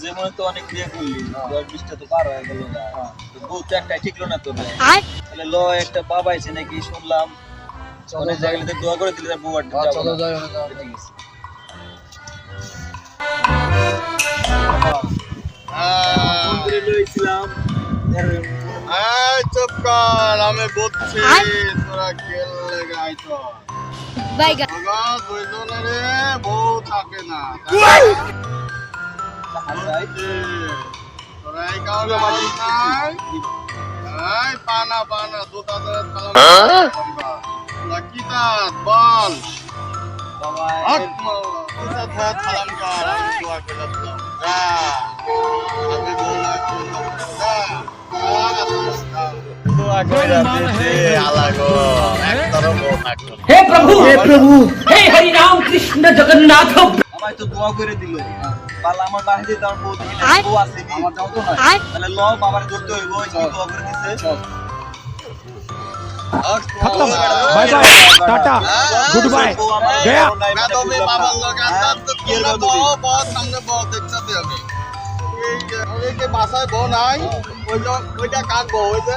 যেমন তো অনেক বিয়ে করলি 10-20টা তো পার হয়ে গেল না তো বউ তো একটাই ঠিকলো না তো তাহলে ল একটা বাবা আছে নাকি শুনলাম অনেক জায়গাতে দোয়া করে দিলে তার বউ আর চলো যাই ঠিক আছে ফোন করে লইছিলাম চুপ কর আমি বলছি তোরা গেলে গাইতো দুইজনের বউ থাকে না তোরা এই কারণে মাঝি নাই পানা পানা দুটা কিতাব বল বাবা সালাম কর আমি দোয়া করে দিলাম আমি বললাম हे प्रभु हे हरि राम कृष्ण जगन्नाथ আমায় তো দোয়া করে দিল পালা আমার বাহিরে তার বউ দিলে বউ আছে আমার যাও তো না তাহলে ল বাবার ধরতে হইব ওই কি দোয়া করে দিছে खत्म bye bye tata goodbye गया मैं तो भी बाबा लोग आता तो ये बहुत सामने बहुत देखते थे अभी के भाषाয় বউ নাই ওইটা কাক বউ হইছে